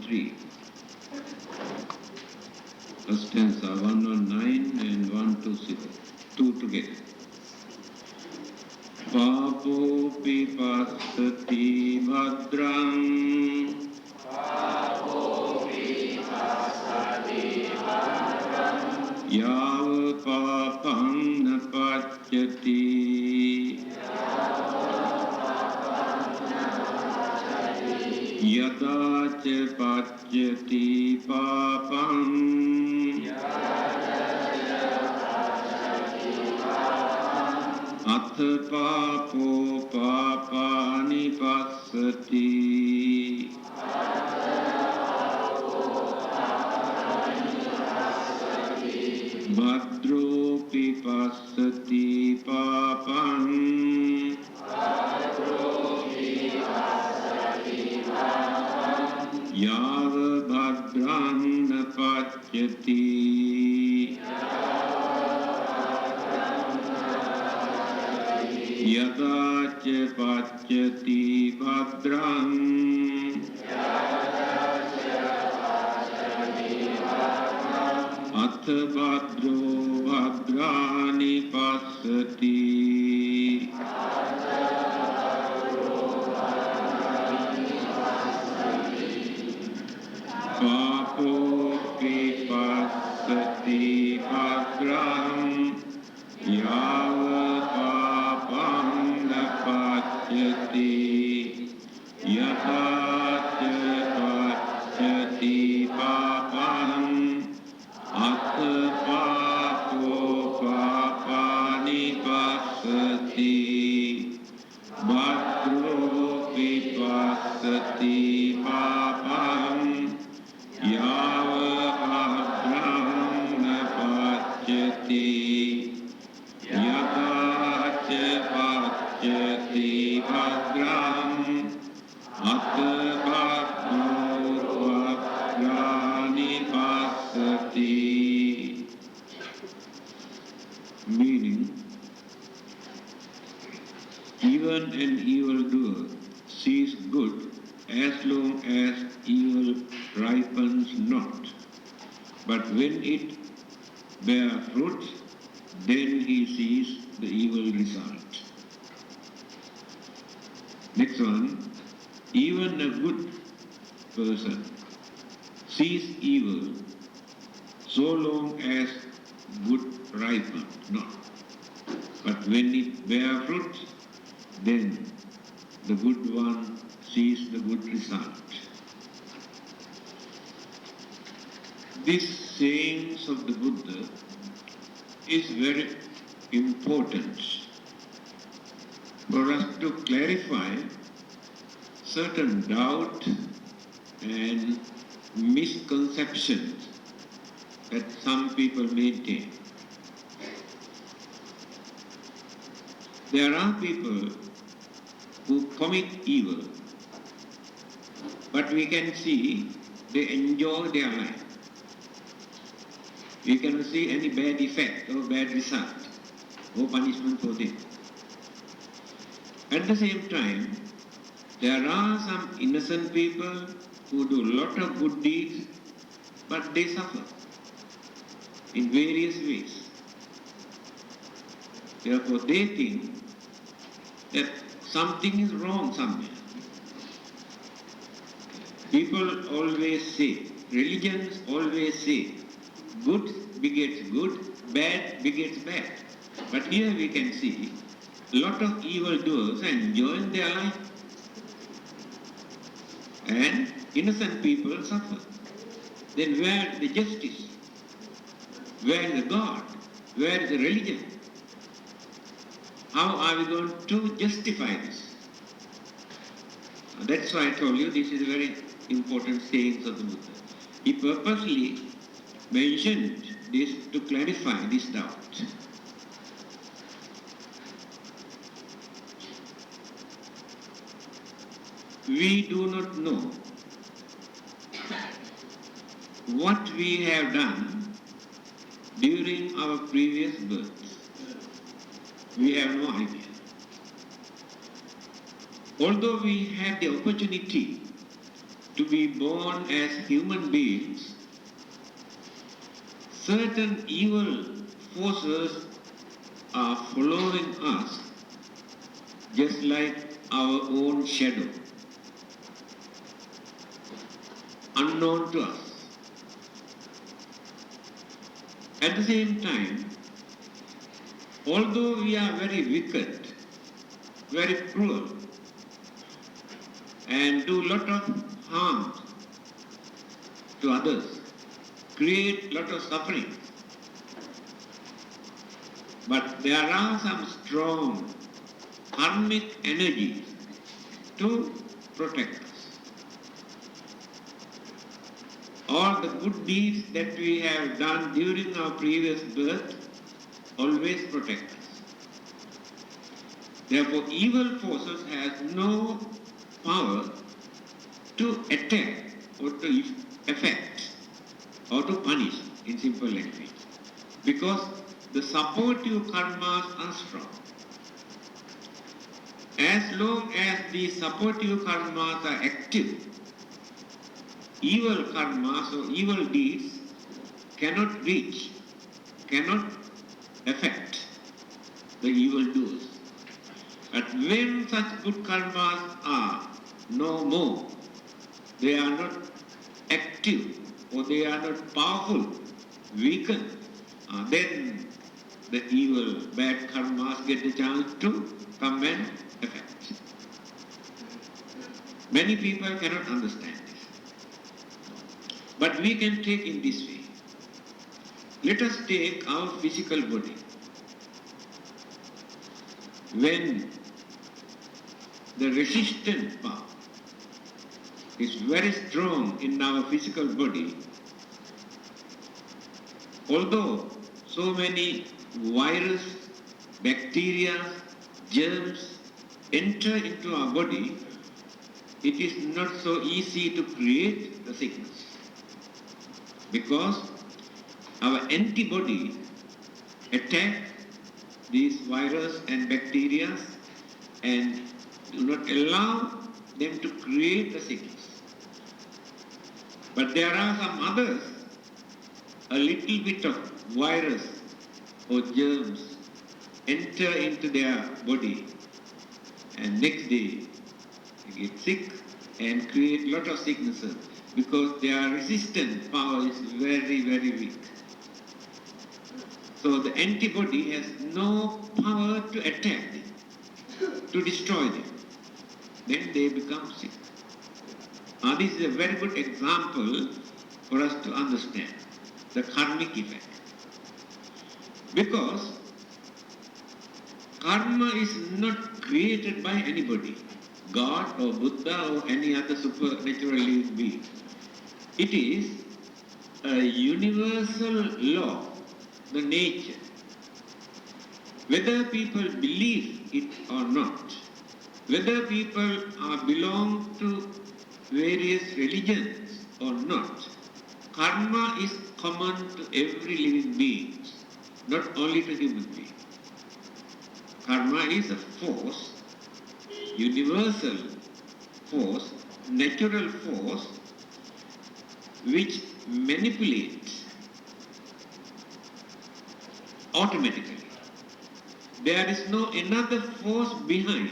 113. First stanza 119 and 120. Two together. Papopi passati bhadram. Papopi passati bhadram. Yava papam na pachyati. Yada ca pachyati papam. Atha papo papani passati. Bhadropi passati papam. Yava bhadram na pachyati. Yada ca pachyati bhadram. Atha bhadro bhadrani passati. Papopi passati bhadram. Yava papam na pachyati. Yada ca pachyati papam. Atha papo papani passati. Bhadropi passati papam. Yava bhadram na pachyati. Yada ca pachyati bhadram. Atha bhadro bhadrani passati. Meaning, even an evildoer sees good as long as evil ripens not. But when it bears fruit, then he sees the evil result. Next one, even a good person sees evil so long as good ripens not. But when it bears fruit, then the good one sees the good result. This sayings of the Buddha is very important for us to clarify certain doubt and misconceptions that some people maintain. There are people who commit evil, but we can see they enjoy their life. We can see any bad effect or bad result or punishment for them. At the same time, there are some innocent people who do a lot of good deeds, but they suffer in various ways. Therefore, they think that something is wrong somewhere. People always say, religions always say, good begets good, bad begets bad. But here we can see a lot of evildoers enjoying their life, and innocent people suffer. Then where is the justice? Where is the God? Where is the religion? How are we going to justify this? That's why I told you this is a very important sayings of the Buddha. He purposely mentioned this to clarify this doubt. We do not know what we have done during our previous births. We have no idea. Although we had the opportunity to be born as human beings, certain evil forces are following us just like our own shadow, unknown to us. At the same time, although we are very wicked, very cruel, and do a lot of harm to others, create a lot of suffering, but there are some strong karmic energies to protect us. All the good deeds that we have done during our previous birth always protect us. Therefore, evil forces have no power to attack or to affect or to punish in simple language, because the supportive karmas are strong. As long as the supportive karmas are active, evil karmas or evil deeds cannot reach, cannot affect the evil doers. But when such good karmas are no more, they are not active or they are not powerful, weakened, then the evil, bad karmas get a chance to come and affect. Many people cannot understand this. But we can take in this way. Let us take our physical body. When the resistant power is very strong in our physical body, although so many virus, bacteria, germs enter into our body, it is not so easy to create the sickness, because our antibody attack these virus and bacteria and do not allow them to create the sickness. But there are some others, a little bit of virus or germs enter into their body, and next day they get sick and create a lot of sicknesses because their resistant power is very, very weak. So the antibody has no power to attack them, to destroy them. Then they become sick. Now this is a very good example for us to understand the karmic effect. Because karma is not created by anybody, God or Buddha or any other supernatural living being. It is a universal law, the nature. Whether people believe it or not, whether people belong to various religions or not, karma is common to every living being, not only to human beings. Karma is a force, universal force, natural force, which manipulates automatically. There is no another force behind.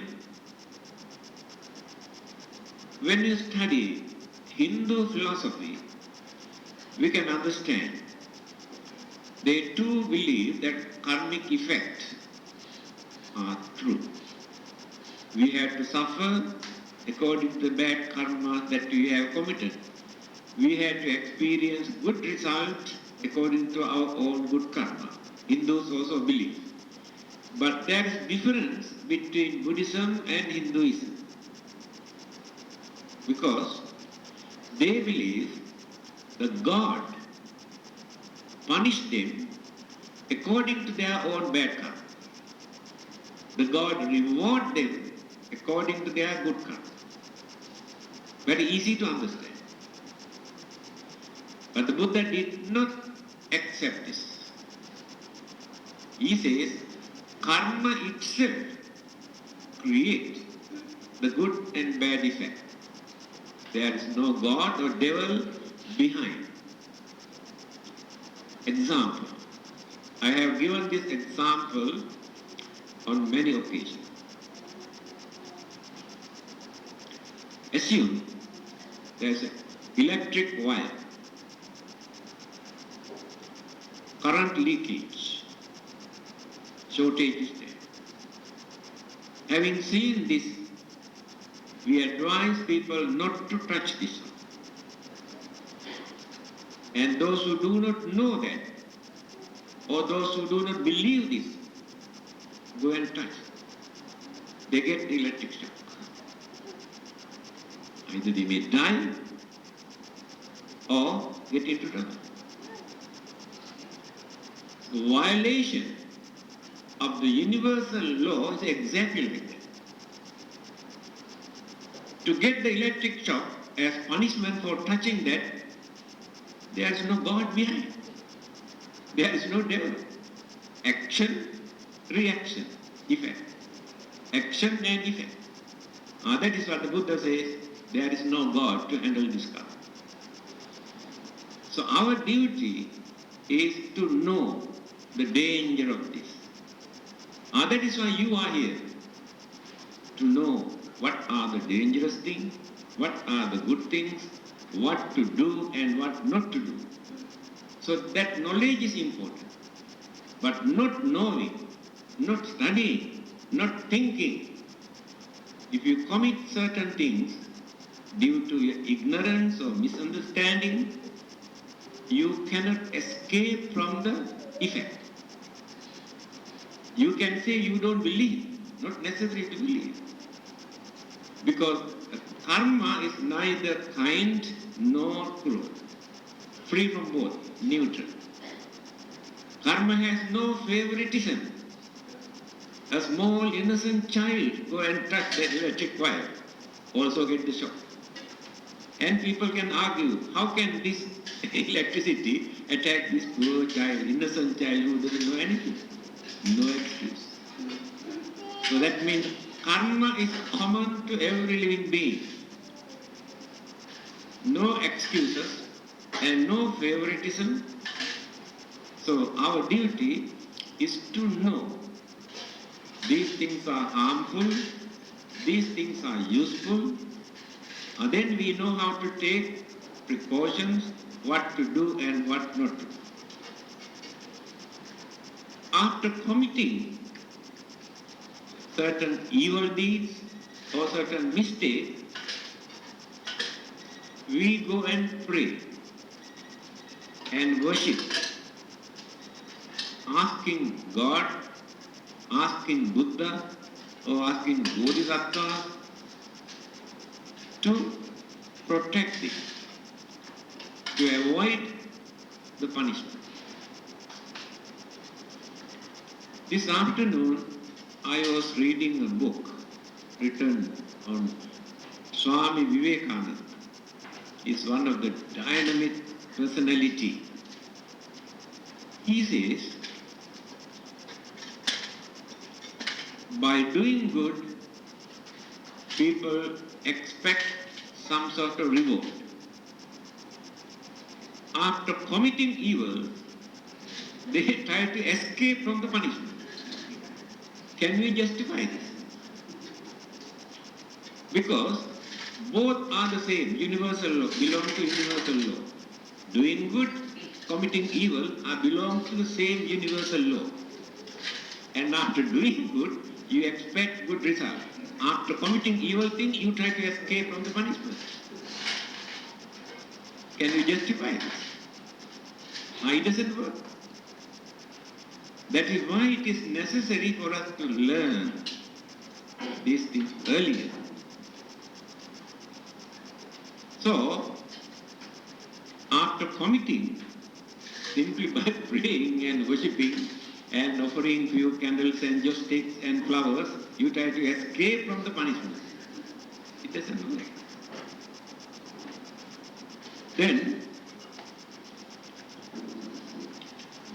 When you study Hindu philosophy, we can understand they too believe that karmic effects are true. We have to suffer according to the bad karma that we have committed. We have to experience good result according to our own good karma. Hindus also believe. But there is difference between Buddhism and Hinduism. Because they believe the God punished them according to their own bad karma. The God reward them according to their good karma. Very easy to understand. But the Buddha did not accept this. He says, karma itself creates the good and bad effect. There is no God or devil behind. Example. I have given this example on many occasions. Assume there is an electric wire, current leakage, shortage is there. Having seen this, we advise people not to touch this. And those who do not know that, or those who do not believe this, go and touch. They get electric shock. Either they may die or get into trouble. The violation of the universal law is exactly like that. To get the electric shock as punishment for touching that, there is no God behind. There is no devil. Action, reaction, effect. Action and effect. That is what the Buddha says. There is no God to handle this karma. So our duty is to know the danger of this. That is why you are here. To know what are the dangerous things, what are the good things, what to do and what not to do. So that knowledge is important. But not knowing, not studying, not thinking. If you commit certain things due to your ignorance or misunderstanding, you cannot escape from the effect. You can say you don't believe, not necessary to believe. Because karma is neither kind nor cruel. Free from both, neutral. Karma has no favoritism. A small innocent child go and touch that electric wire, also get the shock. And people can argue, how can this electricity attack this poor child, innocent child who doesn't know anything? No excuse. So that means karma is common to every living being. No excuses and no favoritism. So our duty is to know these things are harmful, these things are useful, and then we know how to take precautions, what to do and what not to do. After committing certain evil deeds or certain mistakes, we go and pray and worship, asking God, asking Buddha, or asking Bodhisattva to protect it, to avoid the punishment. This afternoon, I was reading a book written on Swami Vivekananda. He's one of the dynamic personality. He says, by doing good, people expect some sort of reward. After committing evil, they try to escape from the punishment. Can we justify this? Because both are the same, universal law, belong to universal law. Doing good, committing evil belong to the same universal law. And after doing good, you expect good result. After committing evil thing, you try to escape from the punishment. Can we justify this? It doesn't work. That is why it is necessary for us to learn these things earlier. So, after committing, simply by praying and worshipping and offering few candles and joss sticks and flowers, you try to escape from the punishment. It doesn't work. Then,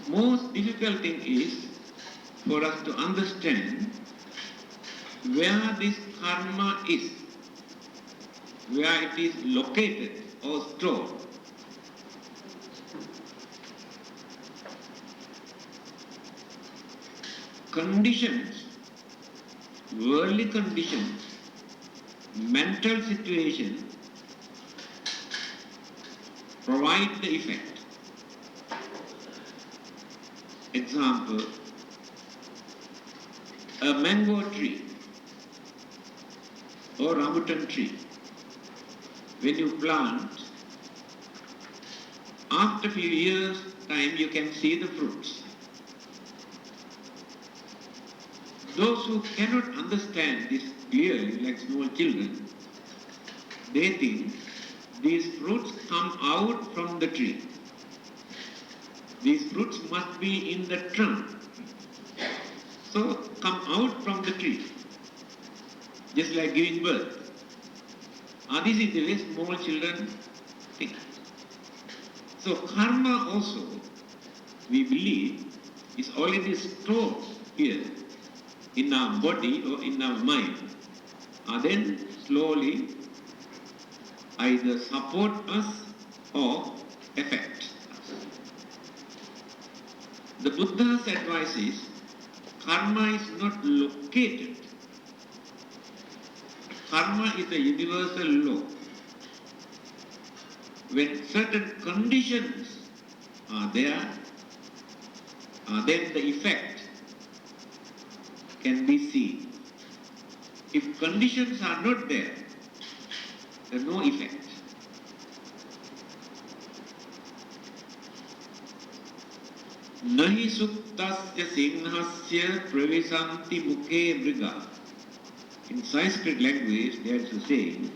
most difficult thing is for us to understand where this karma is. where it is located or stored. Conditions, worldly conditions, mental situation provide the effect. Example, a mango tree or rambutan tree. When you plant, after a few years' time you can see the fruits. Those who cannot understand this clearly, like small children, they think these fruits come out from the tree. These fruits must be in the trunk. So come out from the tree, just like giving birth. This is the way small children think. So karma also, we believe, is already stored here in our body or in our mind. Then slowly either support us or affect us. The Buddha's advice is, karma is not located. Karma is a universal law. When certain conditions are there, then the effect can be seen. If conditions are not there, there is no effect. Nahi suktasya sinhasya pravisanti mukhe mriga. In Sanskrit language, there is a saying,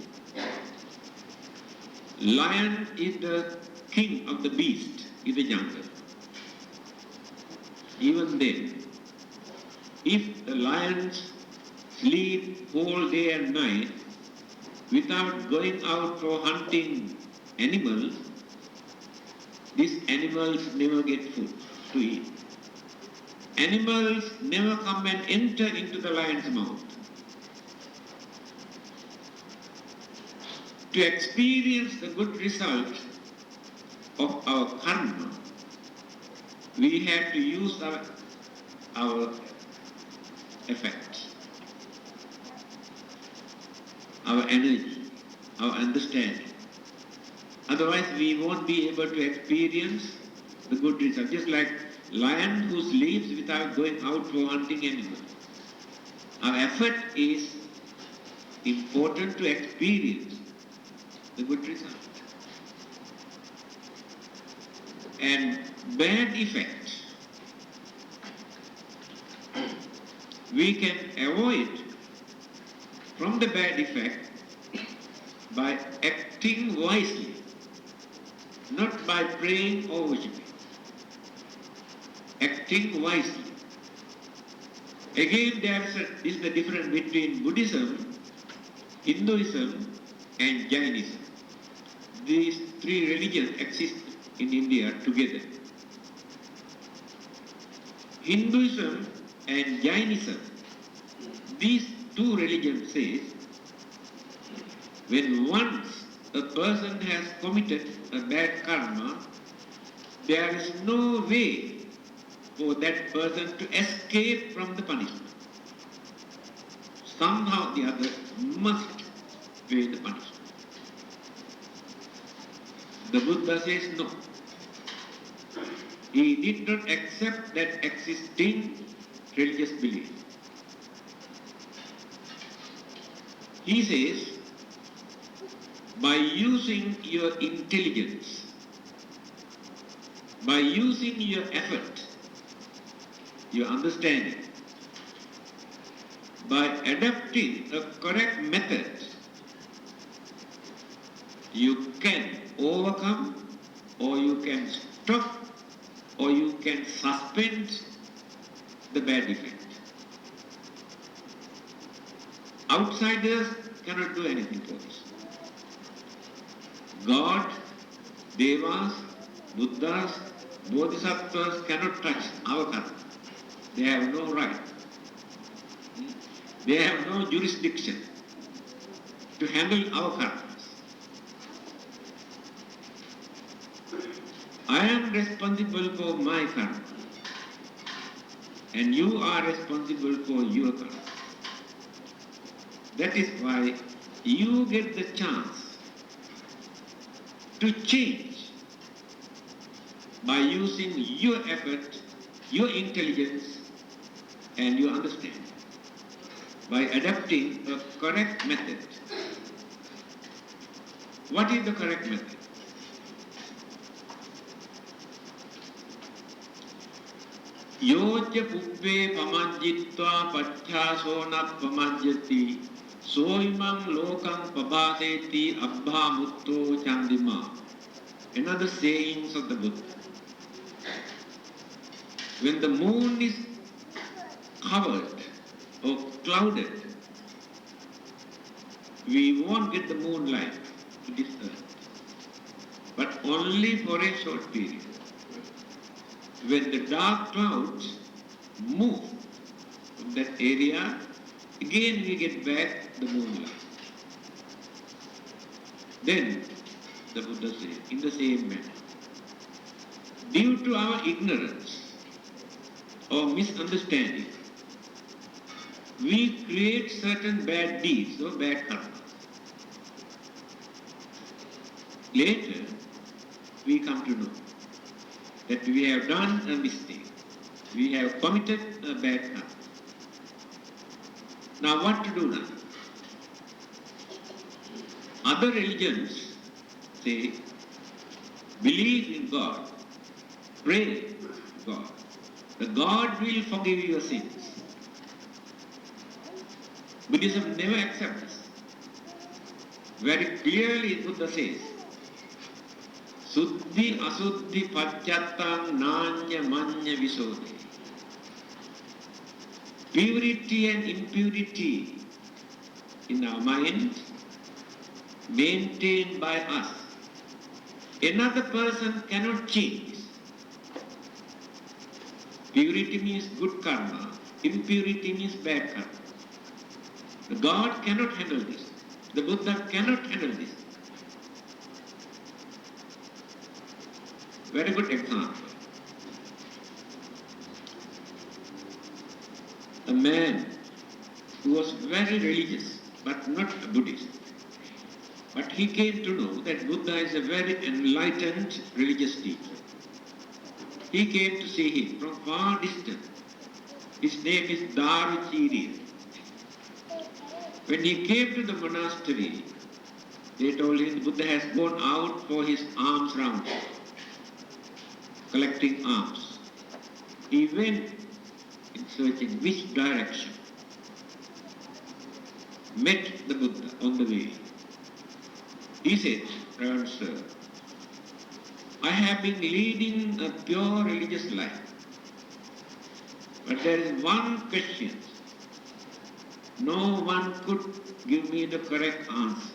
lion is the king of the beast in the jungle. Even then, if the lions sleep whole day and night without going out for hunting animals, these animals never get food to eat. Animals never come and enter into the lion's mouth. To experience the good result of our karma, we have to use our effect, our energy, our understanding. Otherwise, we won't be able to experience the good result. Just like lion who sleeps without going out for hunting animals. Our effort is important to experience the good result. And bad effects, we can avoid from the bad effect by acting wisely, not by praying or worshipping. Acting wisely. Again, there is the difference between Buddhism, Hinduism, and Jainism. These three religions exist in India together. Hinduism and Jainism, these two religions say, when once a person has committed a bad karma, there is no way for that person to escape from the punishment. Somehow or the other must pay the punishment. The Buddha says no. He did not accept that existing religious belief. He says, by using your intelligence, by using your effort, your understanding, by adopting a correct method, you can overcome, or you can stop, or you can suspend the bad effect. Outsiders cannot do anything for us. God, Devas, Buddhas, Bodhisattvas cannot touch our karma. They have no right. They have no jurisdiction to handle our karmas. I am responsible for my karma, and you are responsible for your karma. That is why you get the chance to change by using your effort, your intelligence, and your understanding, by adapting a correct method. What is the correct method? Yoja puppe pamajjitva pacchasona pamajjati soimam lokam pabhaseti abbha mutto chandima. Another sayings of the Buddha. When the moon is covered or clouded, we won't get the moonlight to this earth, but only for a short period. When the dark clouds move from that area, again we get back the moonlight. Then the Buddha says, in the same manner, due to our ignorance or misunderstanding, we create certain bad deeds or bad karma. Later, we come to know that we have done a mistake. We have committed a bad karma. Now what to do now? Other religions say, believe in God, pray to God. The God will forgive your sins. Buddhism never accepts this. Very clearly Buddha says, Suddhi asuddhi pachyattam nanya manya visodhi. Purity and impurity in our mind maintained by us. Another person cannot change. Purity means good karma, impurity means bad karma. The God cannot handle this. The Buddha cannot handle this. Very good example. A man who was very religious, but not a Buddhist. But he came to know that Buddha is a very enlightened religious teacher. He came to see him from far distance. His name is Daruchirya. When he came to the monastery, they told him the Buddha has gone out for his alms round, collecting alms. He went in searching which direction, met the Buddha on the way. He said, Reverend Sir, I have been leading a pure religious life, but there is one question. No one could give me the correct answer.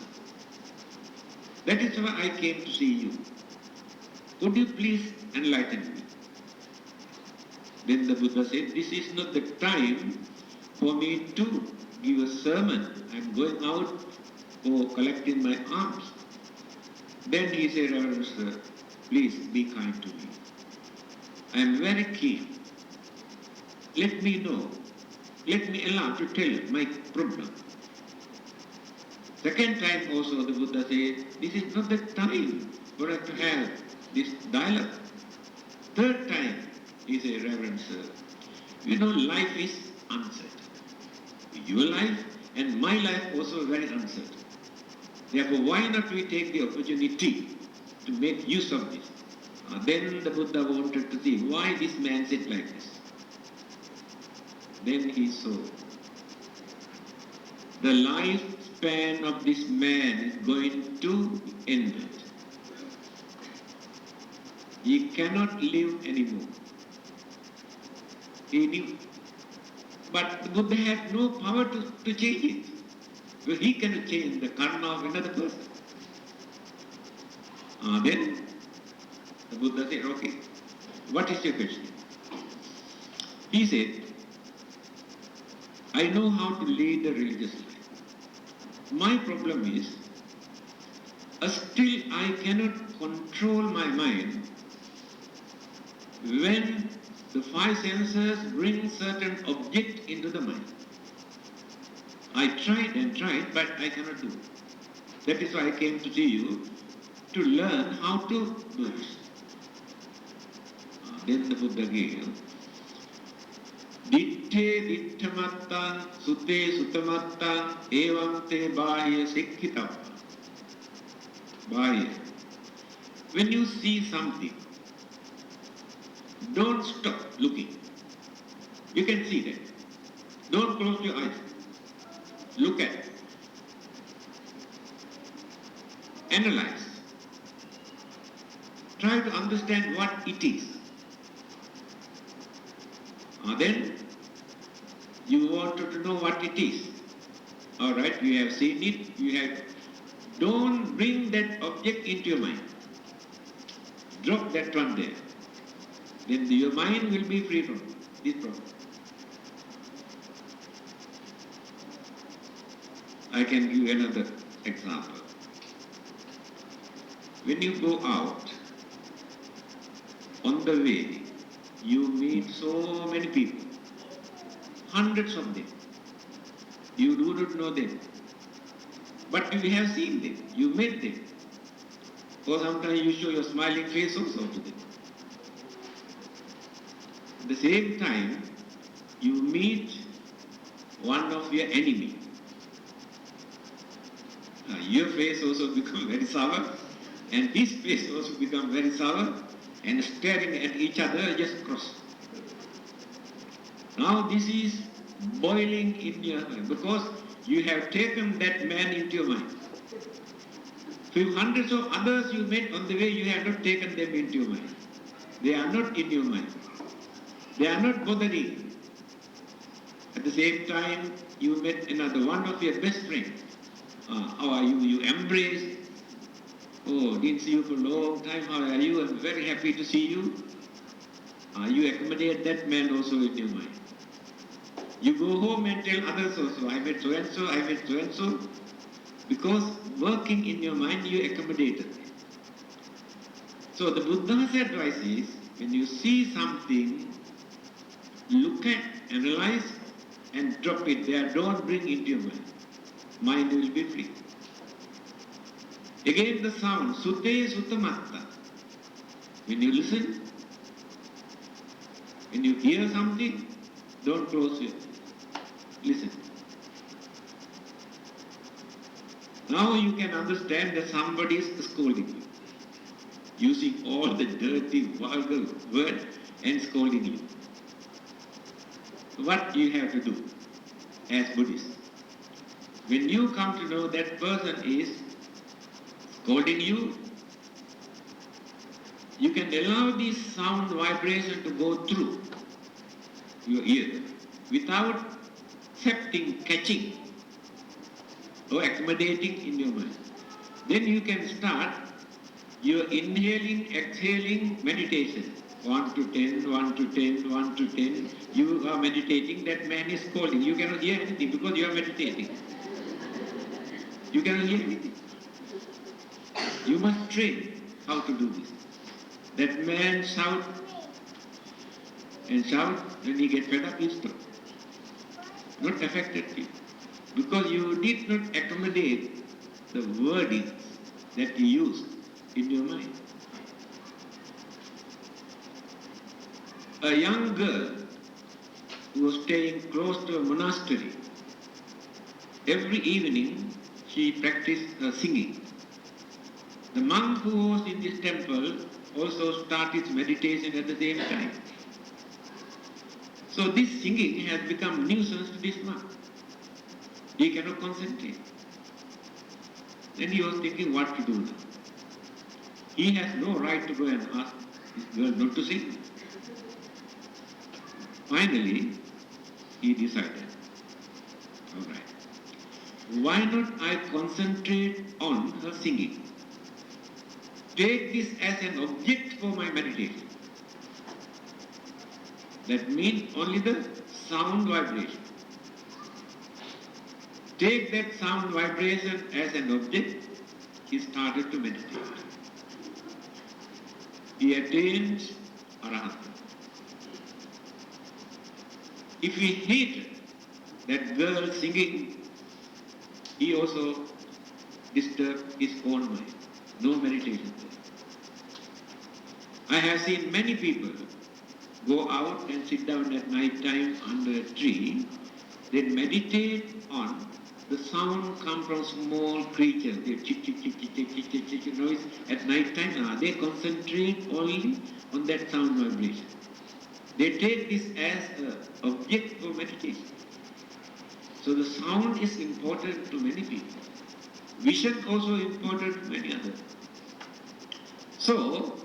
That is why I came to see you. Could you please enlighten me? Then the Buddha said, this is not the time for me to give a sermon. I am going out for collecting my alms. Then he said, Reverend Sir, please be kind to me. I am very keen. Let me know. Let me allow to tell you my problem. Second time also the Buddha said, this is not the time for us to have this dialogue. Third time, he said, Reverend Sir, you know life is uncertain. Your life and my life also very uncertain. Therefore, why not we take the opportunity to make use of this? Then the Buddha wanted to see why this man said like this. Then he saw the lifespan of this man is going to end. He cannot live anymore. He knew. But the Buddha had no power to change it. Because he cannot change the karma of another person. Then the Buddha said, okay, what is your question? He said, I know how to lead a religious life. My problem is, still I cannot control my mind when the five senses bring certain object into the mind. I tried and tried, but I cannot do it. That is why I came to see you, to learn how to do this. Then the Buddha gave, Ditte dittamattang sute sutamattang evam te bahya sikhitam. Bahya. When you see something, don't stop looking. You can see that. Don't close your eyes. Look at it. Analyze. Try to understand what it is. Then you want to know what it is. All right, you have seen it. Don't bring that object into your mind. Drop that one there. Then your mind will be free from this problem. I can give another example. When you go out, on the way, you meet so many people, hundreds of them. You do not know them, but you have seen them, you met them. Or sometimes you show your smiling face also to them. At the same time, you meet one of your enemy. Your face also becomes very sour, and his face also becomes very sour, and staring at each other just cross. Now this is boiling in your mind because you have taken that man into your mind. Few hundreds of others you met on the way, you have not taken them into your mind. They are not in your mind. They are not bothering. At the same time, you met another one of your best friends. How are you? You embrace. Oh, didn't see you for a long time. How are you? I'm very happy to see you. You accommodate that man also in your mind. You go home and tell others also, I met so-and-so, I met so-and-so. Because working in your mind, you accommodated. So the Buddha's advice is, when you see something, look at, analyze, and drop it there. Don't bring into your mind. Mind will be free. Again the sound, sute sutamatta. When you listen, when you hear something, don't close your eyes. Listen. Now you can understand that somebody is scolding you, using all the dirty, vulgar words and scolding you. What you have to do as Buddhists? When you come to know that person is scolding you, you can allow this sound vibration to go through your ear without accepting, catching, or accommodating in your mind. Then you can start your inhaling, exhaling meditation. 1 to 10, 1 to 10, 1 to 10. You are meditating, that man is scolding. You cannot hear anything because you are meditating. You cannot hear anything. You must train how to do this. That man shout and shout, when he gets fed up, he stops. Not affected you. Because you did not accommodate the wordings that you used in your mind. A young girl who was staying close to a monastery, every evening she practiced singing. The monk who was in this temple also started meditation at the same time. So this singing has become a nuisance to this monk. He cannot concentrate. Then he was thinking what to do now. He has no right to go and ask this girl not to sing. Finally, he decided, all right, why not I concentrate on her singing? Take this as an object for my meditation. That means only the sound vibration. Take that sound vibration as an object, he started to meditate. He attained arahanta. If he hated that girl singing, he also disturbed his own mind. No meditation there. I have seen many people go out and sit down at night time under a tree, then meditate on the sound come from small creatures. They chick, chick, chick, chick, chick, chick, chick, chick, noise at night time. They concentrate only on that sound vibration. They take this as an object for meditation. So the sound is important to many people. Vision also important to many others. So,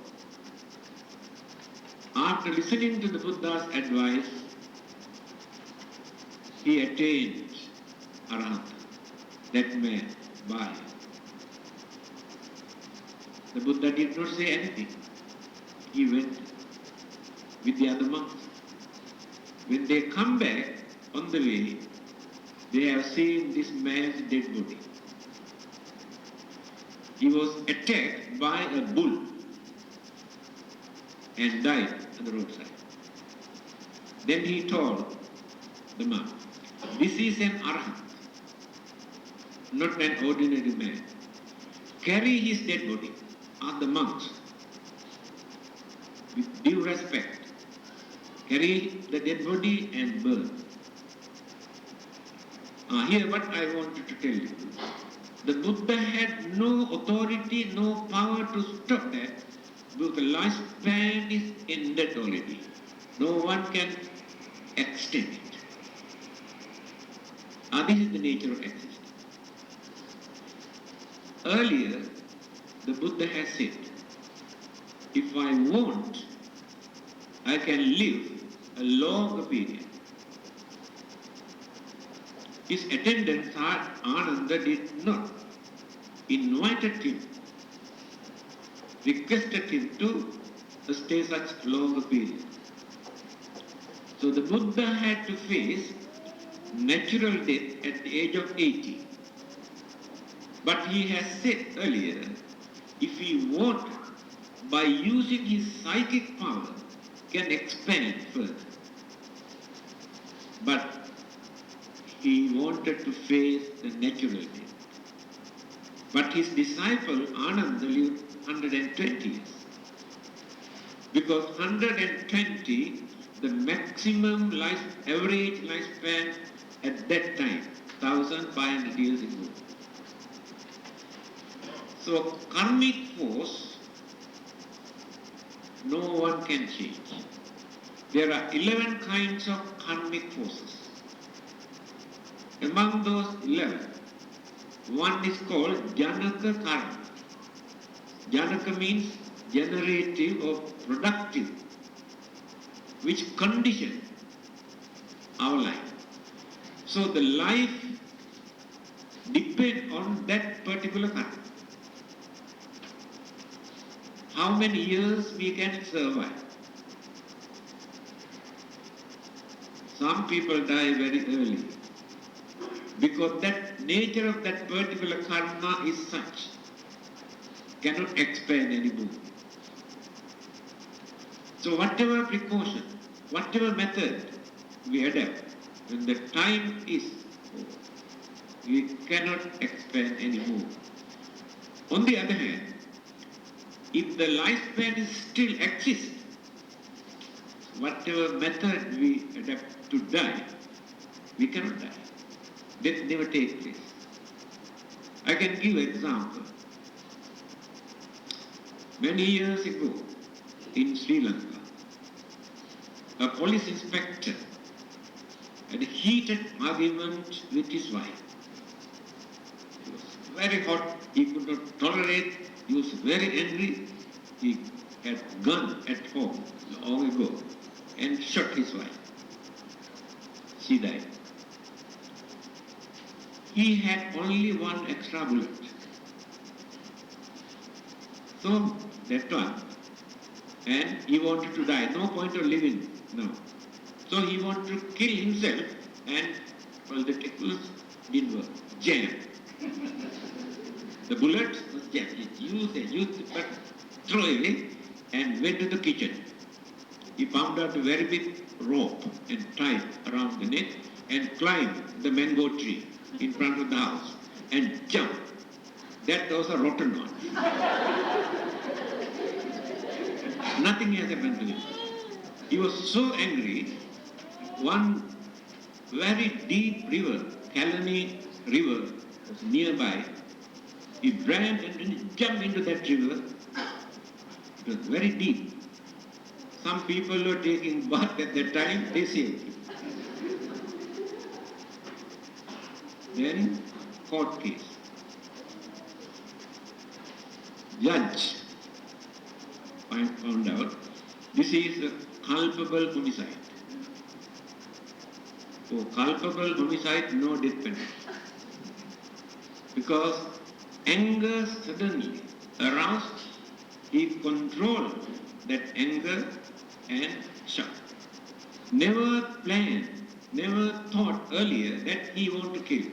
after listening to the Buddha's advice, he attained arahanta, that man, by. The Buddha did not say anything. He went with the other monks. When they come back on the way, they have seen this man's dead body. He was attacked by a bull and died on the roadside. Then he told the monk, this is an arahant, not an ordinary man. Carry his dead body. Ask the monks, with due respect, carry the dead body and burn. Here what I wanted to tell you. The Buddha had no authority, no power to stop that, because the lifespan is ended already. No one can extend it. This is the nature of existence. Earlier, the Buddha has said, if I want, I can live a longer period. His attendant Ananda did not invited him, requested him to stay such longer period. So the Buddha had to face natural death at the age of 80. But he has said earlier, if he wanted, by using his psychic power, can expand further. But he wanted to face the natural death. But his disciple Ananda lived 120 years. Because 120, the maximum average lifespan at that time, 1,500 years ago. So karmic force, no one can change. There are 11 kinds of karmic forces. Among those 11, one is called Janaka Karma. Janaka means generative or productive, which condition our life. So the life depends on that particular karma. How many years we can survive. Some people die very early because that nature of that particular karma is such, cannot expand anymore. So whatever precaution, whatever method we adapt, when the time is over, we cannot expand anymore. On the other hand, if the lifespan is still exists, whatever method we adapt to die, we cannot die. Death never takes place. I can give an example. Many years ago, in Sri Lanka, a police inspector had a heated argument with his wife. He was very hot, he could not tolerate, he was very angry. He had a gun at home long ago and shot his wife. She died. He had only one extra bullet. So that one, and he wanted to die. No point of living now. So he wanted to kill himself, and well, the technique didn't work. Jammed. The bullet was jammed. He used it, but throw away, and went to the kitchen. He found out a very big rope and tied around the neck and climbed the mango tree in front of the house and jumped. That was a rotten one. Nothing has happened to him. He was so angry, one very deep river, Kalani River, was nearby. He ran and jumped into that river. It was very deep. Some people were taking bath at that time, they saved him. Then, court case. Judge found out this is a culpable homicide. For culpable homicide, no death penalty. Because anger suddenly aroused, he controlled that anger and shot. Never planned, never thought earlier that he wanted to kill.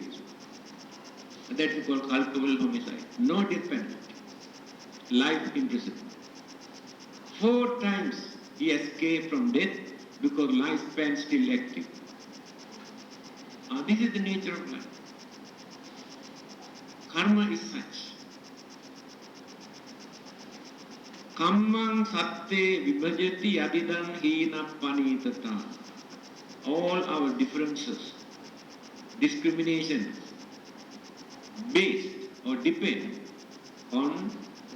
That is called culpable homicide. No death penalty. Life imprisonment. 4 times he escaped from death because lifespan still active. This is the nature of life. Karma is such. Kammang satte vibhajati adidan hina panitata. All our differences, discriminations, based or depend on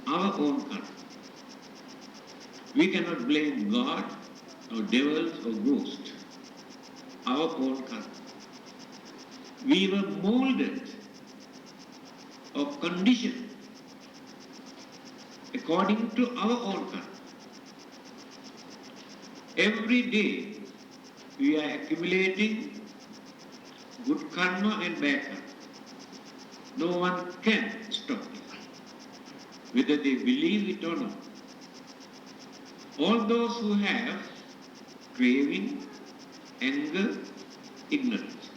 our own karma. We cannot blame God or devils or ghosts. Our own karma. We were molded or conditioned according to our own karma. Every day we are accumulating good karma and bad karma. No one can stop it, whether they believe it or not. All those who have craving, anger, ignorance,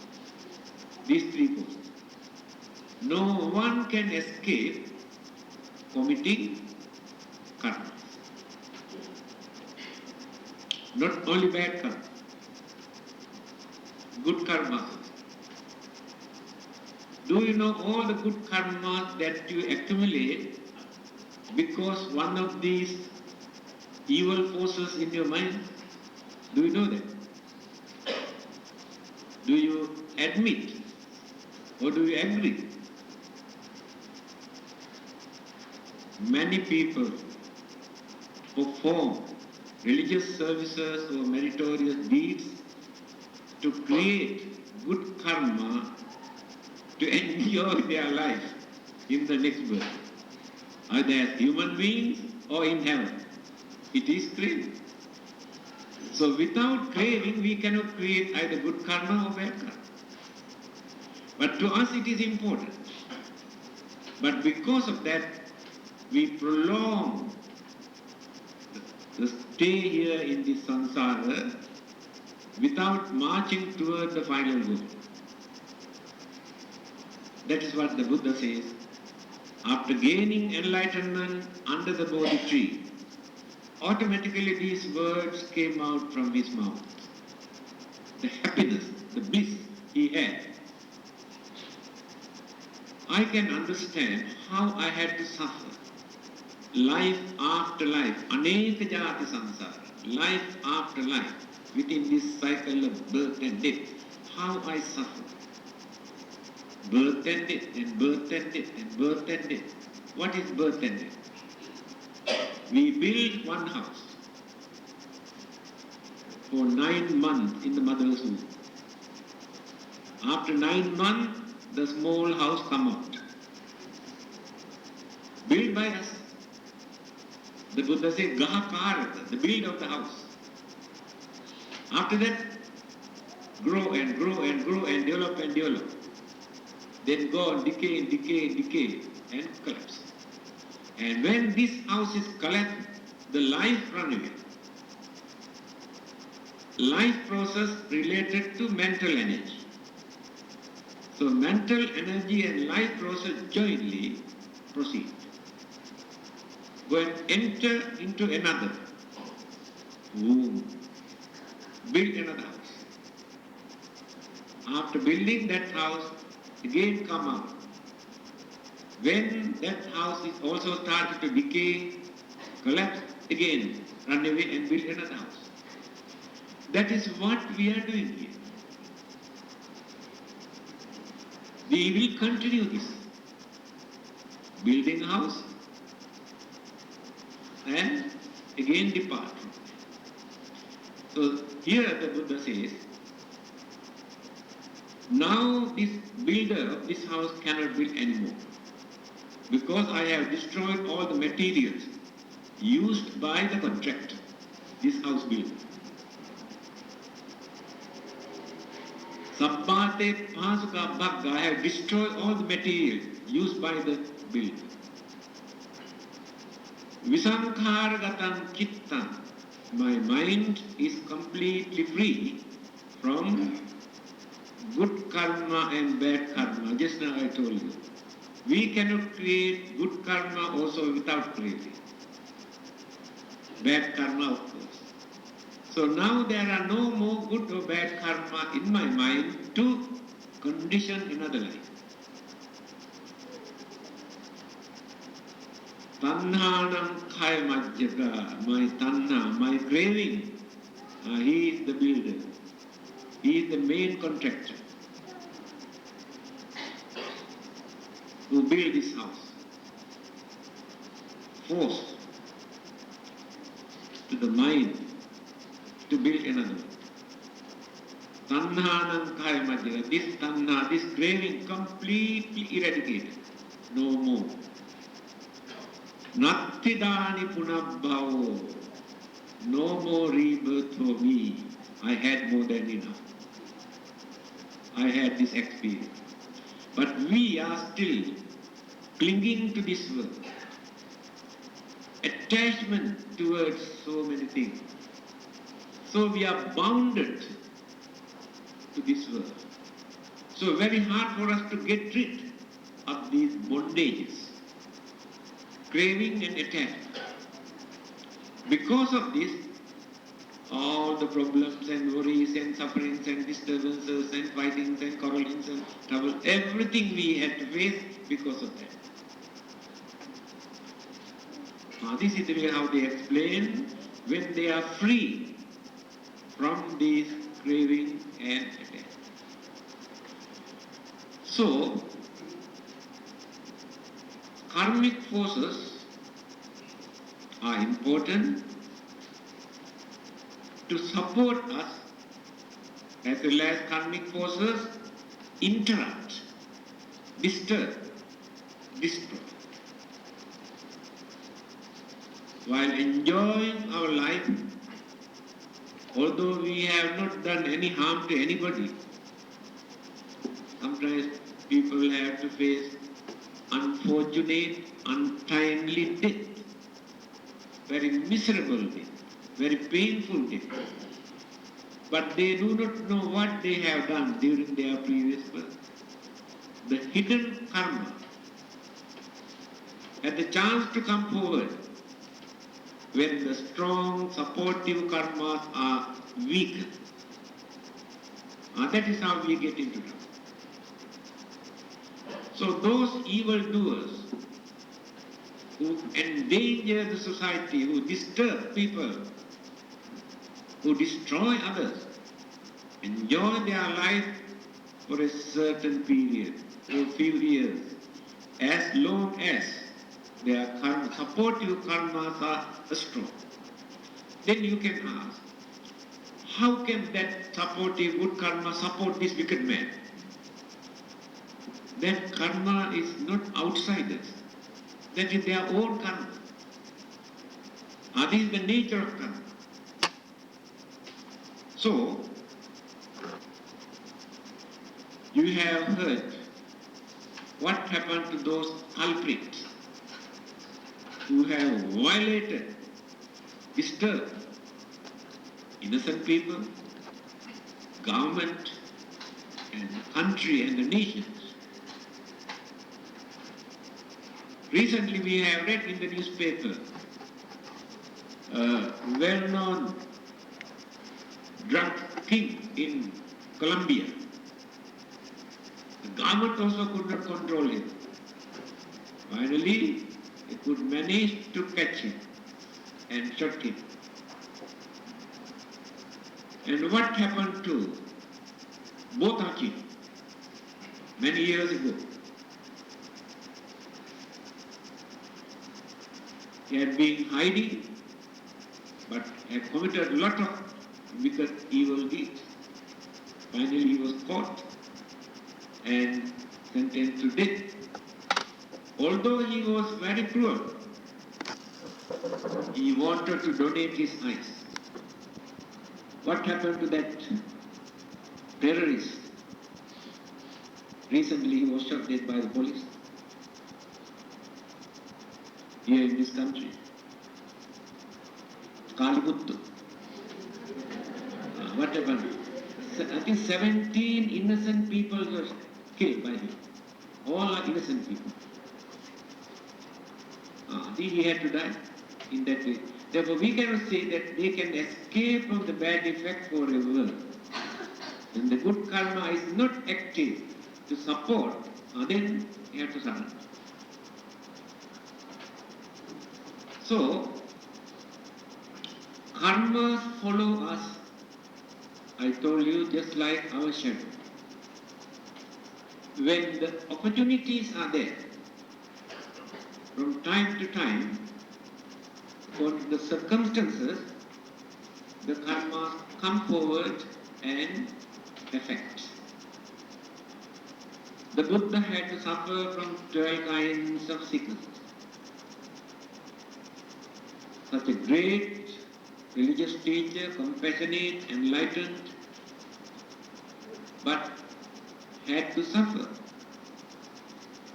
these 3 forces, no one can escape committing karma. Not only bad karma, good karma. Do you know all the good karma that you accumulate because one of these evil forces in your mind? Do you know that? Do you admit or do you agree? Many people perform religious services or meritorious deeds to create good karma to enjoy their life in the next birth, either as human beings or in heaven. It is craving. So without craving, we cannot create either good karma or bad karma. But to us it is important. But because of that, we prolong the stay here in this samsara without marching toward the final goal. That is what the Buddha says. After gaining enlightenment under the Bodhi tree, automatically these words came out from his mouth. The happiness, the bliss he had. I can understand how I had to suffer. Life after life, aneka jati samsara, life after life, within this cycle of birth and death, how I suffer. Birth and death, and birth and death, and birth and death. What is birth and death? We build one house for 9 months in the mother's womb. After 9 months, the small house come out. Built by us. The Buddha said, Gahakarata, the build of the house. After that, grow and grow and grow and develop and develop. Then go on, decay and decay and decay and collapse. And when this house is collapsed, the life run away. Life process related to mental energy. So mental energy and life process jointly proceed. Go and enter into another. who build another house. After building that house, again come out. When that house is also started to decay, collapse, again run away and build another house. That is what we are doing here. We will continue this. Building a house and again depart. So here the Buddha says, now this builder of this house cannot build anymore, because I have destroyed all the materials used by the contractor, this house builder. Sabbate Pasuka Bhagga, I have destroyed all the materials used by the builder. Visankharagatan Chittan, my mind is completely free from good karma and bad karma. Just now I told you. We cannot create good karma also without creating bad karma, of course. So now there are no more good or bad karma in my mind to condition another life. Tanhanam kaya majjaka, my tanha, my craving, he is the builder. He is the main contractor who built this house. Force to the mind to build another one. Tanhanam kaya majjaka, this tanha, this craving completely eradicated. No more. Nattidani punabbhavo, no more rebirth for me. I had more than enough. I had this experience. But we are still clinging to this world. Attachment towards so many things. So we are bounded to this world. So very hard for us to get rid of these bondages, craving and attachment. Because of this, all the problems and worries and sufferings and disturbances and fightings and quarrelings and trouble, everything we had to face because of that. Now this is the way how they explain when they are free from these craving and attachment. So, karmic forces are important to support us, as well as karmic forces interrupt, disturb, destroy. While enjoying our life, although we have not done any harm to anybody, sometimes people have to face unfortunate, untimely death, very miserable death, very painful death. But they do not know what they have done during their previous birth. The hidden karma had the chance to come forward when the strong, supportive karmas are weak. That is how we get into trouble. So those evildoers who endanger the society, who disturb people, who destroy others, enjoy their life for a certain period, for a few years, as long as their supportive karmas are strong. Then you can ask, how can that supportive good karma support this wicked man? That karma is not outsiders. That is their own karma. This is the nature of karma. So, you have heard what happened to those culprits who have violated, disturbed innocent people, government, and the country and the nations. Recently we have read in the newspaper a well-known drug king in Colombia. The government also could not control him. Finally, they could manage to catch him and shot him. And what happened to Botachi many years ago? He had been hiding, but had committed a lot of wicked, evil deeds. Finally, he was caught and sentenced to death. Although he was very cruel, he wanted to donate his eyes. What happened to that terrorist? Recently, he was shot dead by the police here in this country. Kaliputtu. What happened? I think 17 innocent people were killed by him. All are innocent people. He had to die in that way. Therefore, we cannot say that they can escape from the bad effect forever. When the good karma is not active to support, then you have to surrender. So, karmas follow us, I told you, just like our shadow. When the opportunities are there, from time to time, for the circumstances, the karmas come forward and affect. The Buddha had to suffer from 12 kinds of sicknesses. Such a great religious teacher, compassionate, enlightened, but had to suffer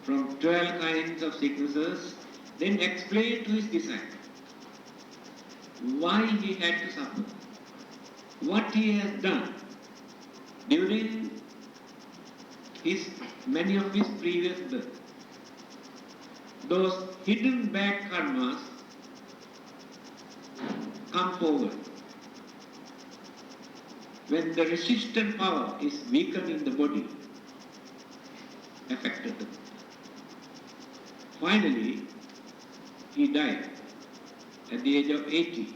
from 12 kinds of sicknesses, then explained to his disciples why he had to suffer, what he has done during many of his previous births. Those hidden bad karmas come forward. When the resistant power is weakened in the body, affected the body. Finally, he died at the age of 80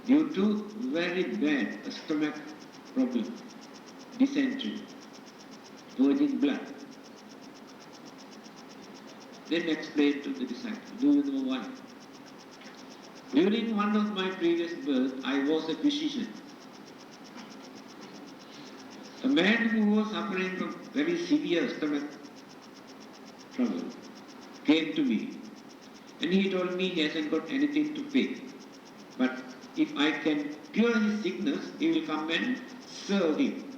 due to very bad stomach problem, dysentery, purging blood. Then explained to the disciples, do you know why? During one of my previous births, I was a physician. A man who was suffering from very severe stomach trouble came to me and he told me he hasn't got anything to pay. But if I can cure his sickness, he will come and serve him,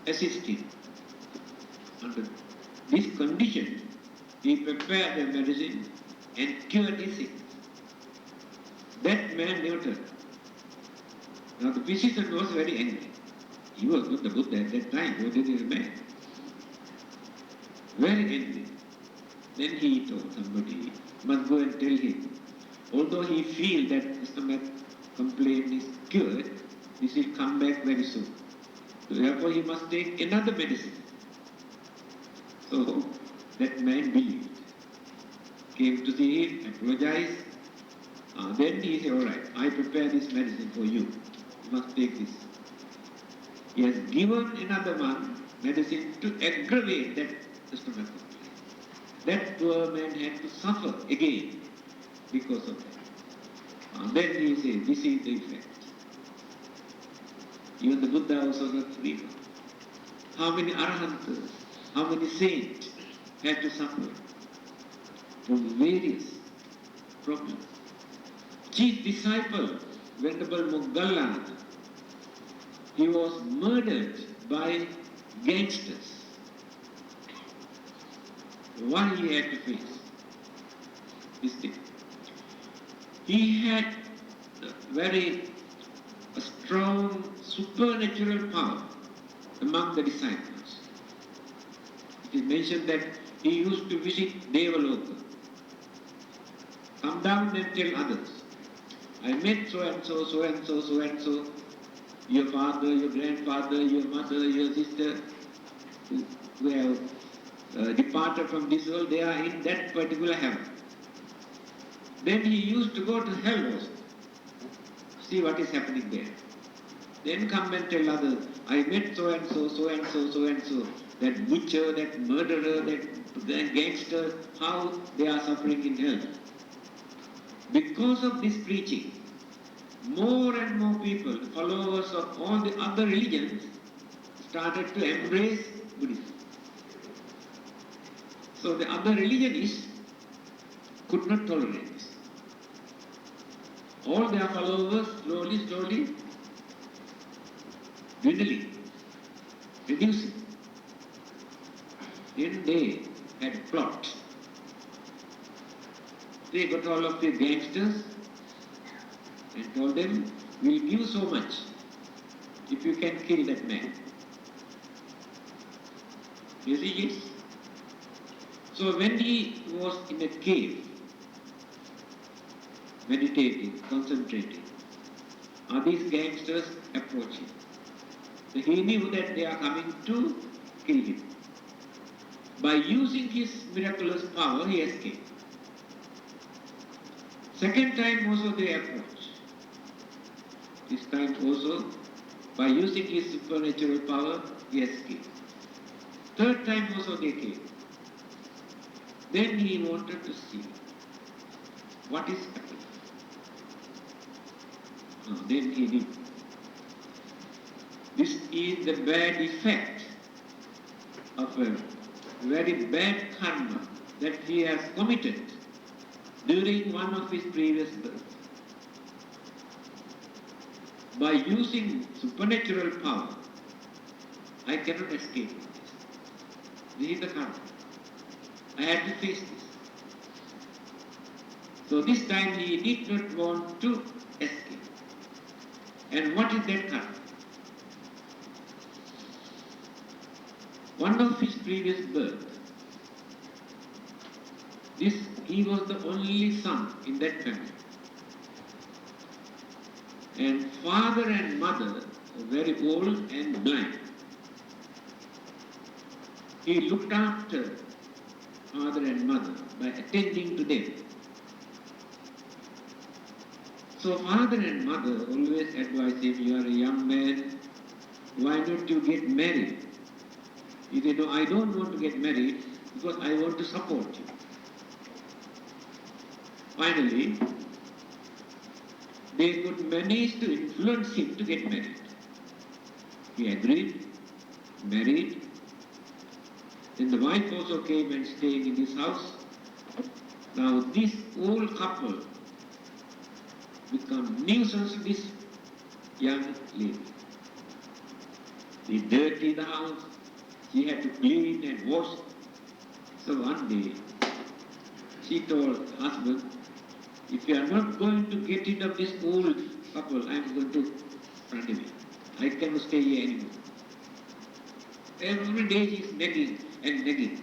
assist him. Under this condition, he prepared the medicine and cured his sickness. That man never turned. Now the physician was very angry. He was not the Buddha at that time, he was a man. Very angry. Then he told somebody, must go and tell him, although he feels that the stomach complaint is cured, this will come back very soon. So therefore he must take another medicine. So that man believed. Came to see him, apologized. Then he said, all right, I prepare this medicine for you. You must take this. He has given another one medicine to aggravate that stomach complaint. That poor man had to suffer again because of that. Then he said, this is the effect. Even the Buddha also got free. How many Arahantas, how many saints had to suffer from various problems. Chief disciple, Venerable Moggallana, he was murdered by gangsters. Why he had to face this thing? He had very strong supernatural power among the disciples. It is mentioned that he used to visit Devaloka, come down and tell others. I met so and so, so and so, so and so, your father, your grandfather, your mother, your sister, who have departed from this world, they are in that particular heaven. Then he used to go to hell also, see what is happening there. Then come and tell others, I met so and so, so and so, so and so, that butcher, that murderer, that gangster, how they are suffering in hell. Because of this preaching, more and more people, followers of all the other religions, started to embrace Buddhism. So the other religionists could not tolerate this. All their followers slowly dwindling, reducing. Then they had a plot. They got all of the gangsters and told them, we'll give so much if you can kill that man. You see, yes? So when he was in a cave, meditating, concentrating, these gangsters approached him. So he knew that they are coming to kill him. By using his miraculous power, he escaped. Second time also they approached. This time also, by using his supernatural power, he escaped. Third time also they came. Then he wanted to see what is happening. Then he did. This is the bad effect of a very bad karma that he has committed during one of his previous births. By using supernatural power, I cannot escape this. This is the karma. I had to face this. So this time he did not want to escape. And what is that karma? One of his previous birth, he was the only son in that family. And father and mother were very old and blind. He looked after father and mother by attending to them. So father and mother always advised him, you are a young man, why don't you get married? He said, no, I don't want to get married because I want to support you. Finally, they could manage to influence him to get married. He agreed, married. Then the wife also came and stayed in his house. Now this old couple become nuisance to this young lady. They dirty the house. She had to clean and wash. So one day, she told her husband, if you are not going to get rid of this old couple, I am going to run away. I cannot stay here anymore. Every day he is nagging and nagging.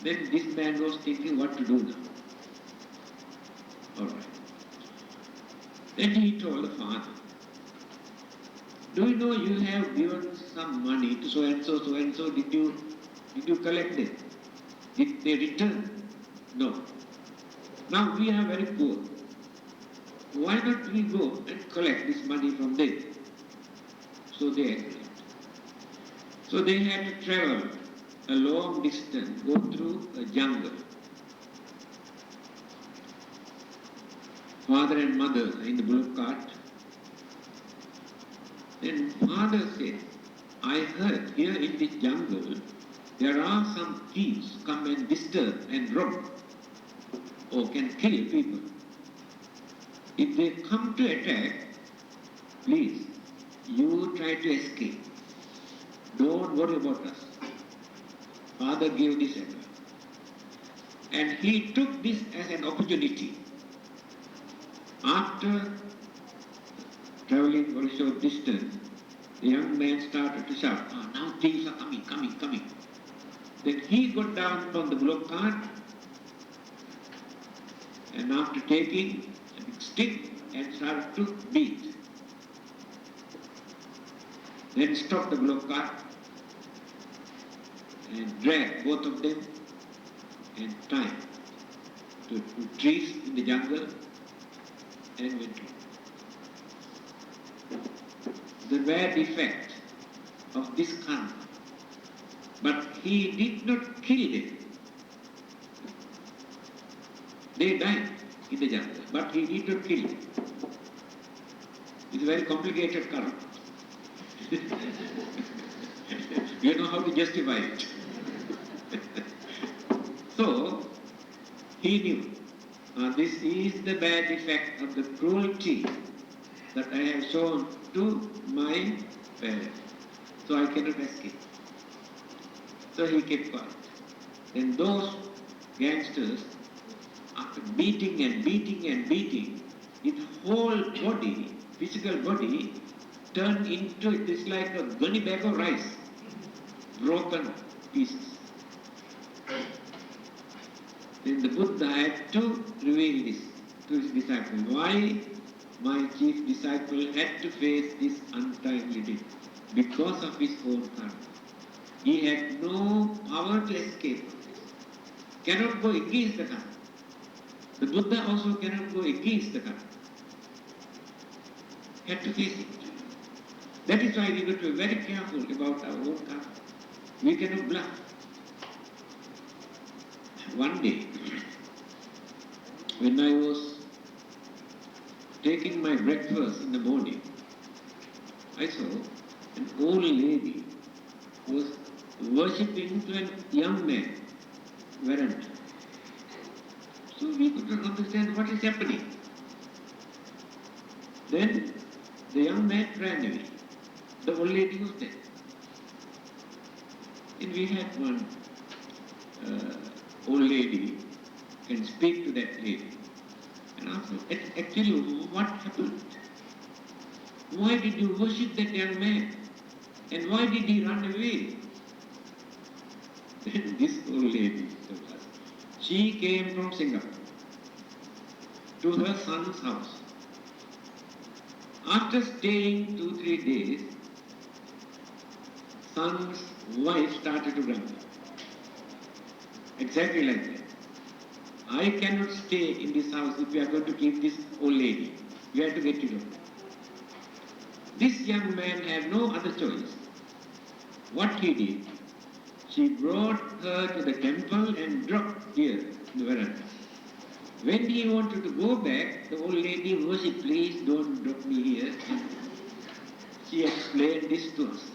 Then this man was thinking what to do now. All right. Then he told the father, do you know you have given some money to so and so, so and so, did you collect it? Did they return? No. Now we are very poor. Why not we go and collect this money from them? So they agreed. So they had to travel a long distance, go through a jungle. Father and mother in the bullock cart. Then father said, I heard here in this jungle there are some thieves come and disturb and rob or can kill people. If they come to attack, please, you try to escape. Don't worry about us. Father gave this advice. And he took this as an opportunity. After traveling for a short distance, the young man started to shout, now thieves are coming. Then he got down from the bullock cart and after taking a big stick and started to beat. Then stop the block car and drag both of them and tie to trees in the jungle and went on. The bad effect of this karma. But he did not kill them. They died in the jungle, but he did not kill them. It's a very complicated karma. You know how to justify it. So, he knew this is the bad effect of the cruelty that I have shown to my parents. So I cannot escape. So he kept quiet. Then those gangsters, after beating and beating and beating, his whole body, physical body, turned into, it is like a gunny bag of rice, broken pieces. Then the Buddha had to reveal this to his disciples. Why my chief disciple had to face this untimely death? Because of his own karma. He had no power to escape from this. Cannot go against the karma. The Buddha also cannot go against the karma. Had to face it. That is why we got to be very careful about our own karma. We cannot bluff. One day, when I was taking my breakfast in the morning, I saw an old lady who was worshipping to a young man, veranda. So we could not understand what is happening. Then the young man ran away. The old lady was there. And we had one old lady can speak to that lady and ask her, actually, what happened? Why did you worship that young man? And why did he run away? Then this old lady told us, she came from Singapore to her son's house. After staying 2-3 days, son's wife started to grumble. Exactly like that. I cannot stay in this house if we are going to keep this old lady. We have to get rid of her. This young man had no other choice. What he did, she brought her to the temple and dropped here in the veranda. When he wanted to go back, the old lady worshipped, please don't drop me here. And she explained this to us.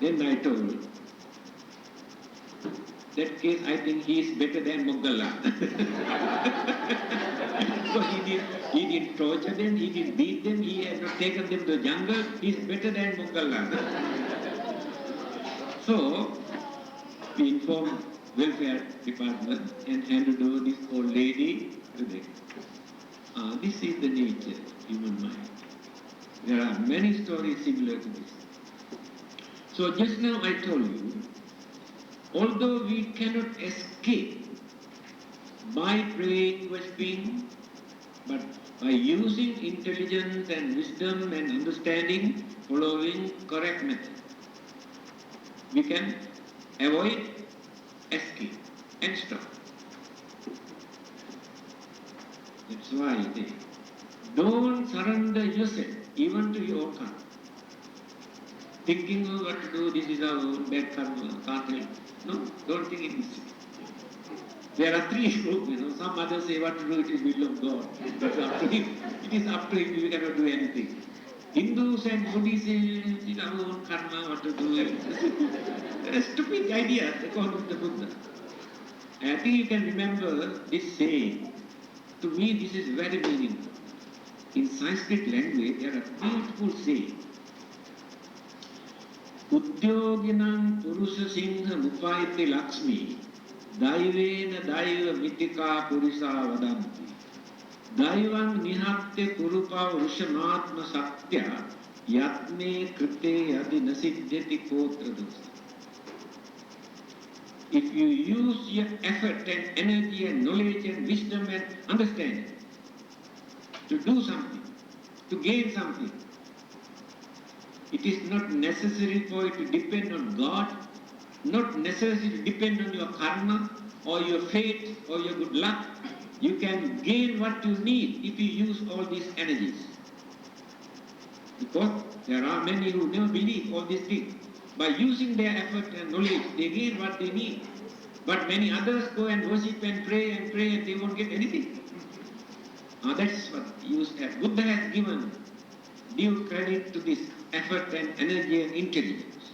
Then I told, that case I think he is better than Moggalla. So he didn't torture them, he didn't beat them, he had not taken them to the jungle, he is better than Moggalla. So we informed welfare department and handed over this old lady to them. This is the nature of human mind. There are many stories similar to this. So just now I told you, although we cannot escape by praying, worshipping, but by using intelligence and wisdom and understanding, following correct method, we can avoid escape and stop. That's why they don't surrender yourself even to your karma. Thinking of what to do, this is our own bad karma, can't help. No, don't think it is. There are three groups, some others say what to do, it is will of God. It's up to him. It is up to him, we cannot do anything. Hindus and Buddhists say it is our own karma, what to do. A stupid idea according to the Buddha. I think you can remember this saying. To me, this is very meaningful. In Sanskrit language, there are beautiful sayings. Udyoginam Purusha Singha Mupaiti Lakshmi Daivena Daiva Mitika Purisa Vadanti Daivam Nihatya Kurupa Vrishamatma Satya Yatne Krite Adi Nasiddhati Kotra Dosa. if you use your effort and energy and knowledge and wisdom and understanding to do something, to gain something, it is not necessary for you to depend on God, not necessary to depend on your karma or your fate or your good luck. You can gain what you need if you use all these energies. Because there are many who never believe all these things. By using their effort and knowledge, they gain what they need. But many others go and worship and pray and they won't get anything. That's what Buddha has given due credit to this effort and energy and intelligence.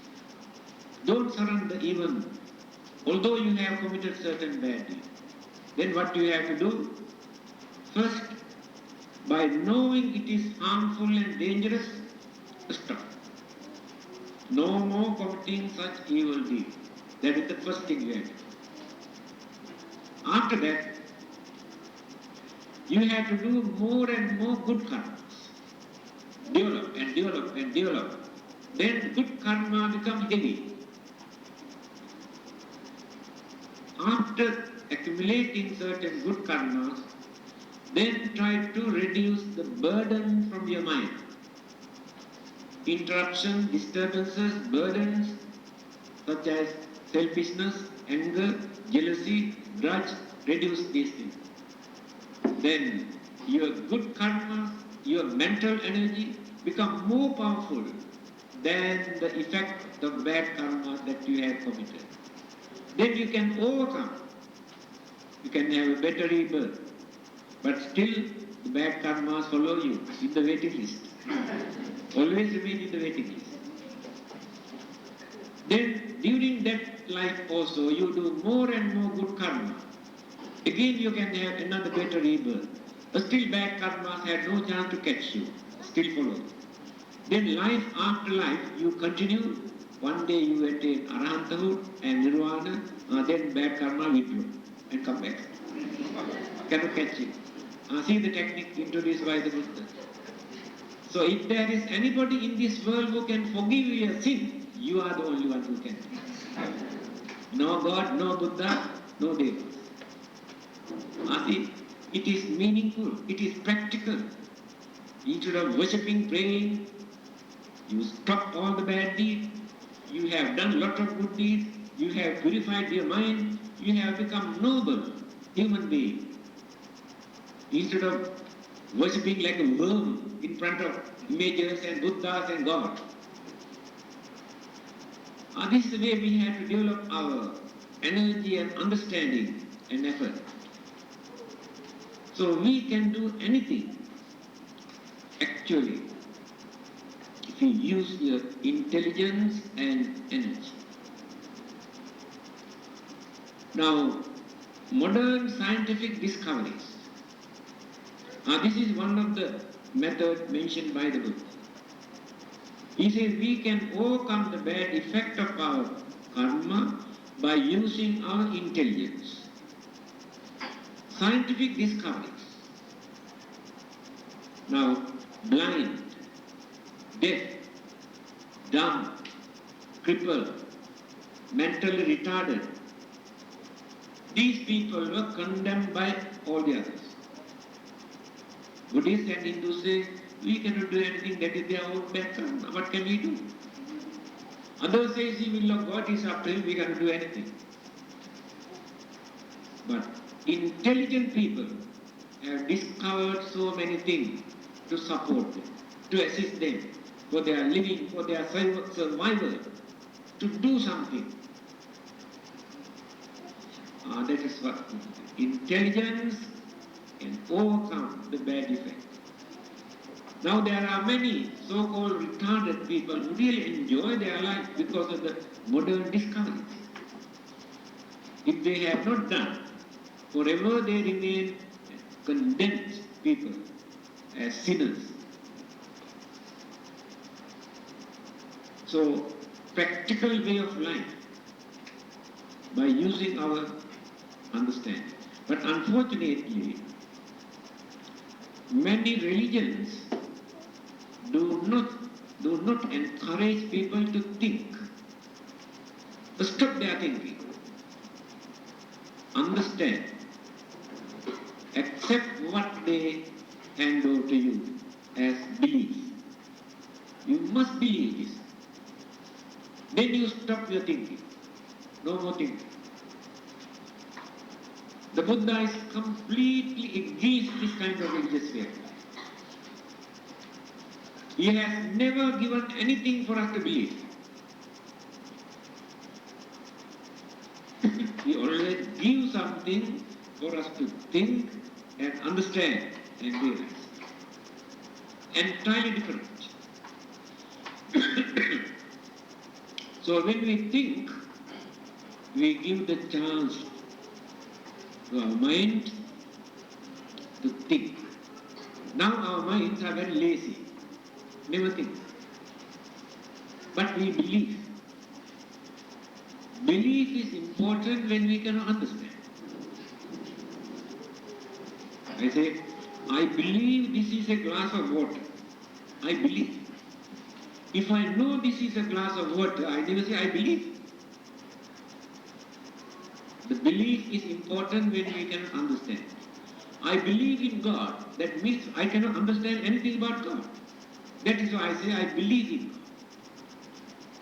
Don't surrender even, although you have committed certain bad deeds. Then what you have to do? First, by knowing it is harmful and dangerous, stop. No more committing such evil deeds. That is the first thing you have to do. After that, you have to do more and more good karmas. Develop and develop and develop. Then good karma becomes heavy. After accumulating certain good karmas, then try to reduce the burden from your mind. Interruption, disturbances, burdens such as selfishness, anger, jealousy, grudge, reduce these things. Then your good karma, your mental energy become more powerful than the effect of bad karma that you have committed. Then you can overcome. You can have a better rebirth. But still, the bad karmas follow you in the waiting list. Always remain in the waiting list. Then, during that life also, you do more and more good karma. Again, you can have another better rebirth. But still, bad karmas have no chance to catch you. Still follow. Then, life after life, you continue. One day you attain arahanthood and nirvana. Then bad karma withdraw and come back. Cannot catch it. See the technique introduced by the Buddha. So if there is anybody in this world who can forgive your sin, you are the only one who can. No God, no Buddha, no Deva. See, it is meaningful, it is practical. Instead of worshipping, praying, you stop all the bad deeds, you have done a lot of good deeds, you have purified your mind, you have become noble human being. Instead of worshipping like a worm in front of images and Buddhas and God. This is the way we have to develop our energy and understanding and effort. So we can do anything, actually, if you use your intelligence and energy. Now, modern scientific discoveries. This is one of the methods mentioned by the Buddha. He says we can overcome the bad effect of our karma by using our intelligence. Scientific discoveries. Now, blind, deaf, dumb, crippled, mentally retarded, these people were condemned by all the others. Buddhists and Hindus say, we cannot do anything, that is their own bad karma. What can we do? Others say, the will of God is up to him, we cannot do anything. But intelligent people have discovered so many things to support them, to assist them for their living, for their survival, to do something. That is what intelligence can overcome the bad effect. Now there are many so-called retarded people who really enjoy their life because of the modern discoveries. If they have not done, forever they remain condemned people as sinners. So, practical way of life by using our understanding. But unfortunately, many religions do not encourage people to think. Stop their thinking. understand, accept what they hand over to you as belief. You must believe this. Then you stop your thinking. No more thinking. The Buddha is completely against this kind of religious way. He has never given anything for us to believe. He always gives something for us to think and understand and realize. Entirely different. So when we think, we give the chance to our mind to think. Now our minds are very lazy, never think. But we believe. Belief is important when we cannot understand. I say, I believe this is a glass of water. I believe. If I know this is a glass of water, I never say I believe. The belief is important when we cannot understand. I believe in God. That means I cannot understand anything about God. That is why I say I believe in God.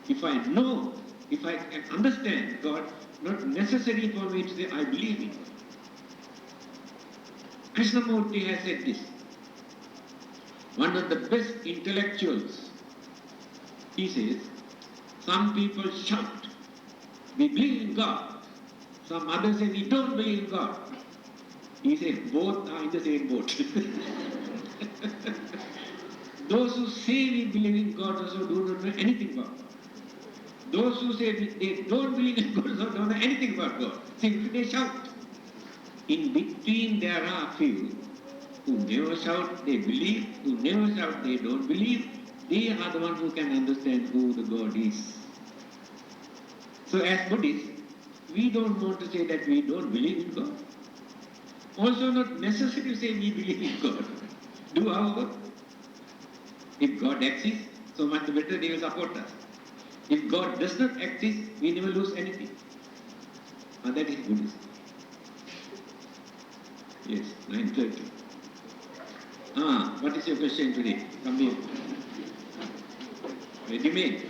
If I know, if I can understand God, not necessary for me to say I believe in God. Krishnamurti has said this. One of the best intellectuals, he says, some people shout, we believe in God. Some others say we don't believe in God. He says both are in the same boat. Those who say we believe in God also do not know anything about God. Those who say they don't believe in God also don't know anything about God. Simply they shout. In between there are few who never shout, they believe, who never shout, they don't believe. They are the ones who can understand who the God is. So as Buddhists, we don't want to say that we don't believe in God. Also not necessary to say we believe in God. Do our work. If God exists, so much better they will support us. If God does not exist, we never lose anything. And that is Buddhism. Yes, 9:30. What is your question today? Come here. Ready made?